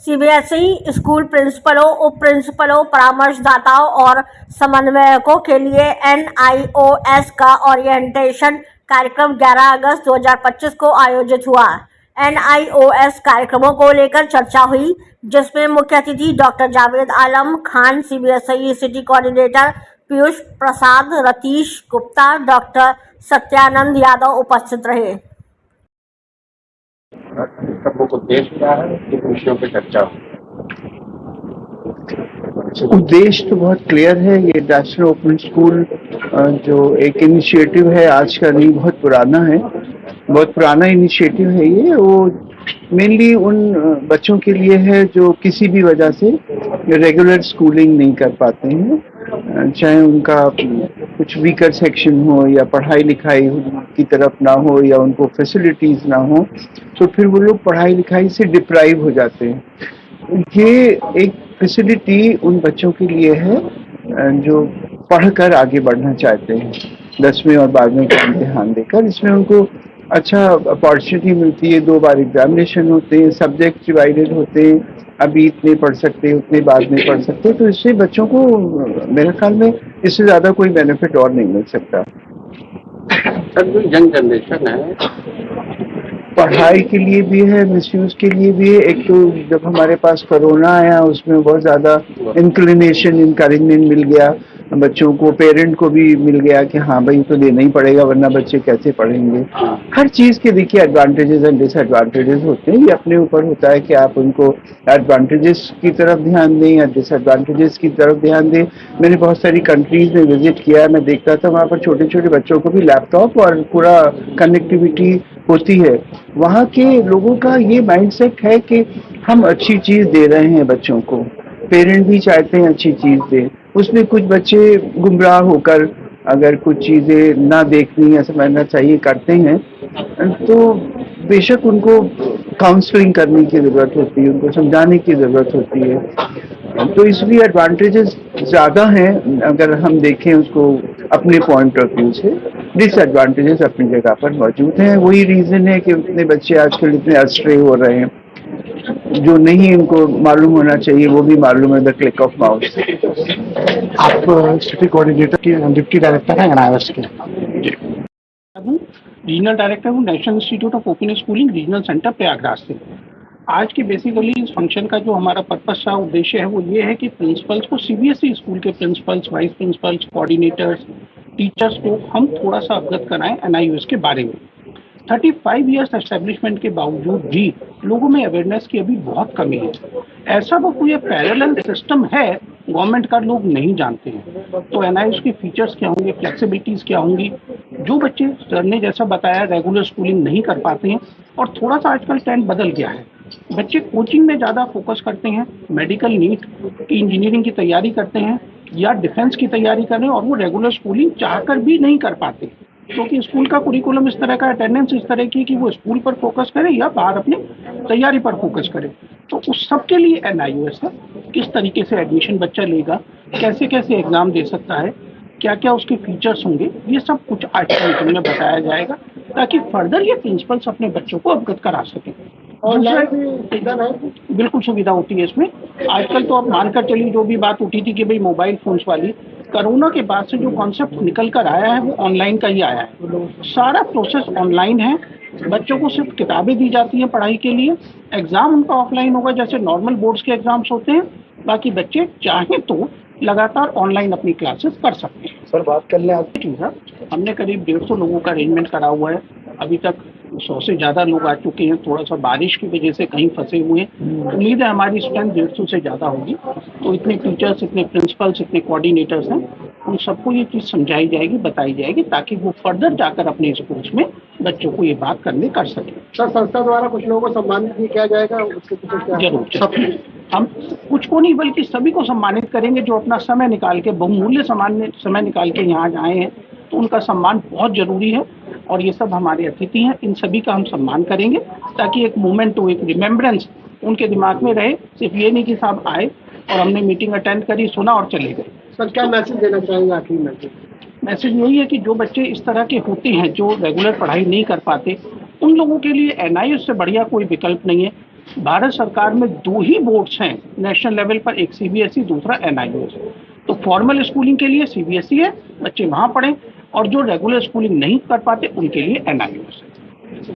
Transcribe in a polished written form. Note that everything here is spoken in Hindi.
सीबीएसई स्कूल प्रिंसिपलों, उप प्रिंसिपलों, परामर्शदाताओं और समन्वयकों के लिए एनआईओएस का ओरिएंटेशन कार्यक्रम 11 अगस्त 2025 को आयोजित हुआ। एनआईओएस कार्यक्रमों को लेकर चर्चा हुई, जिसमें मुख्य अतिथि doctor Javed Alam Khan, CBSE city coordinator Piyush Prasad, Ratish Gupta, doctor Satyanand Yadav उपस्थित रहे। प्रमुख उद्देश्य क्या है, किन विषयों पर चर्चा? उद्देश्य तो बहुत क्लियर है। ये नेशनल ओपन स्कूल जो एक इनिशिएटिव है, आज का नहीं, बहुत पुराना है, बहुत पुराना इनिशिएटिव है ये। वो मेनली उन बच्चों के लिए है जो किसी भी वजह से रेगुलर स्कूलिंग नहीं कर पाते हैं, चाहे उनका कुछ वीकर सेक्शन हो या पढ़ाई लिखाई की तरफ ना हो या उनको फैसिलिटीज ना हो, तो फिर वो लोग पढ़ाई लिखाई से डिप्राइव हो जाते हैं। ये एक फैसिलिटी उन बच्चों के लिए है जो पढ़कर आगे बढ़ना चाहते हैं 10वीं और 12वीं का इम्तिहान देकर। इसमें उनको अच्छा अपॉर्चुनिटी मिलती है, 2 बार एग्जामिनेशन होते हैं, सब्जेक्ट डिवाइडेड होते हैं, अभी इतने पढ़ सकते हैं, उतने बाद में पढ़ सकते हैं। तो इससे बच्चों को मेरे ख्याल में इससे ज़्यादा कोई बेनिफिट और नहीं मिल सकता। सर, जो यंग जनरेशन है, पढ़ाई के लिए भी है, मिसयूज के लिए भी है। एक तो जब हमारे पास कोरोना आया, उसमें बहुत ज़्यादा इंक्लिनेशन, इनकरेजमेंट मिल गया बच्चों को, पेरेंट को भी मिल गया कि हाँ भाई तो देना ही पड़ेगा वरना बच्चे कैसे पढ़ेंगे। हर चीज़ के देखिए एडवांटेजेस एंड डिसएडवांटेजेस होते हैं। ये अपने ऊपर होता है कि आप उनको एडवांटेजेस की तरफ ध्यान दें या डिसएडवांटेजेस की तरफ ध्यान दें। मैंने बहुत सारी कंट्रीज में विजिट किया है, मैं देखता था वहाँ पर छोटे छोटे बच्चों को भी लैपटॉप और पूरा कनेक्टिविटी होती है। वहाँ के लोगों का ये माइंडसेट है कि हम अच्छी चीज़ दे रहे हैं बच्चों को, पेरेंट भी चाहते हैं अच्छी चीज़ दें। उसमें कुछ बच्चे गुमराह होकर अगर कुछ चीज़ें ना देखनी या समझना चाहिए करते हैं, तो बेशक उनको काउंसलिंग करने की ज़रूरत होती है, उनको समझाने की ज़रूरत होती है। तो इसलिए एडवांटेजेस ज़्यादा हैं अगर हम देखें उसको अपने पॉइंट ऑफ व्यू से। डिसएडवांटेजेस अपनी जगह पर मौजूद हैं। वही रीज़न है कि उतने बच्चे आजकल इतने अस्ट्रे हो रहे हैं, जो नहीं उनको मालूम होना चाहिए वो भी मालूम है द क्लिक ऑफ माउस। आप सिटी कोऑर्डिनेटर के डिप्टी डायरेक्टर हैं एनआईओएस के? रीजनल डायरेक्टर हूँ national institute of open schooling regional centre Prayagraj से। आज के बेसिकली इस फंक्शन का जो हमारा पर्पस था, उद्देश्य है, वो ये है कि प्रिंसिपल्स को, सीबीएसई स्कूल के principles, vice principles, coordinators, teachers को हम थोड़ा सा अवगत कराएं एनआईओएस के बारे में। 35 इयर्स एस्टेब्लिशमेंट के बावजूद भी लोगों में अवेयरनेस की अभी बहुत कमी है। ऐसा वो कोई पैरेलल सिस्टम है गवर्नमेंट का, लोग नहीं जानते हैं। तो एनआईओएस के फीचर्स क्या होंगे, फ्लेक्सिबिलिटीज क्या होंगी, जो बच्चे सर ने जैसा बताया रेगुलर स्कूलिंग नहीं कर पाते हैं। और थोड़ा सा आजकल ट्रेंड बदल गया है, बच्चे कोचिंग में ज़्यादा फोकस करते हैं, मेडिकल नीट की इंजीनियरिंग की तैयारी करते हैं या डिफेंस की तैयारी कर रहे हैं, और वो रेगुलर स्कूलिंग चाहकर भी नहीं कर पाते, क्योंकि स्कूल का कुरिकुलम इस तरह का, अटेंडेंस इस तरह की कि वो स्कूल पर फोकस करें या बाहर अपनी तैयारी पर फोकस करें। तो उस सब के लिए एनआईओएस है, किस तरीके से एडमिशन बच्चा लेगा, कैसे कैसे एग्जाम दे सकता है, क्या क्या उसके फीचर्स होंगे, ये सब कुछ आज की मीटिंग में बताया जाएगा, ताकि फर्दर ये प्रिंसिपल्स अपने बच्चों को अवगत करा सकें। और बिल्कुल सुविधा होती है इसमें। आजकल तो आप मानकर चलिए, जो भी बात उठी थी कि भाई मोबाइल फोन्स वाली, कोरोना के बाद से जो कॉन्सेप्ट निकल कर आया है वो ऑनलाइन का ही आया है। सारा प्रोसेस ऑनलाइन है, बच्चों को सिर्फ किताबें दी जाती हैं पढ़ाई के लिए, एग्जाम उनका ऑफलाइन होगा जैसे नॉर्मल बोर्ड्स के एग्जाम्स होते हैं। बाकी बच्चे चाहें तो लगातार ऑनलाइन अपनी क्लासेस कर सकते हैं। सर, बात कर लें आज की, हमने करीब 150 लोगों का अरेंजमेंट करा हुआ है। अभी तक 100 से ज़्यादा लोग आ चुके हैं। थोड़ा सा बारिश की वजह से कहीं फंसे हुए हैं। उम्मीद है हमारी स्ट्रेंथ 150 से ज़्यादा होगी। तो इतने टीचर्स, इतने प्रिंसिपल्स, इतने कोऑर्डिनेटर्स हैं, उन सबको ये चीज़ समझाई जाएगी, बताई जाएगी, ताकि वो फर्दर जाकर अपने स्कूल्स में बच्चों को ये बात करने कर सकें। सर, संस्था द्वारा कुछ लोगों को सम्मानित भी किया जाएगा, उसके पीछे जरूर हम कुछ को नहीं बल्कि सभी को सम्मानित करेंगे जो अपना समय निकाल के, बहुमूल्य समय निकाल के यहाँ आए हैं। तो उनका सम्मान बहुत जरूरी है, और ये सब हमारे अतिथि हैं, इन सभी का हम सम्मान करेंगे, ताकि एक मोमेंट हो, एक रिमेम्बरेंस उनके दिमाग में रहे। सिर्फ ये नहीं कि साहब आए और हमने मीटिंग अटेंड करी, सुना और चले गए। सर, क्या मैसेज देना चाहेंगे आखिरी में? मैसेज यही है कि जो बच्चे इस तरह के होते हैं, जो रेगुलर पढ़ाई नहीं कर पाते, उन लोगों के लिए एनआईओएस से बढ़िया कोई विकल्प नहीं है। भारत सरकार में 2 ही बोर्ड्स हैं नेशनल लेवल पर, एक सीबीएसई, दूसरा एनआईओएस। तो फॉर्मल स्कूलिंग के लिए सीबीएसई है, बच्चे वहां पढ़ें, और जो रेगुलर स्कूलिंग नहीं कर पाते उनके लिए एनआईओएस है।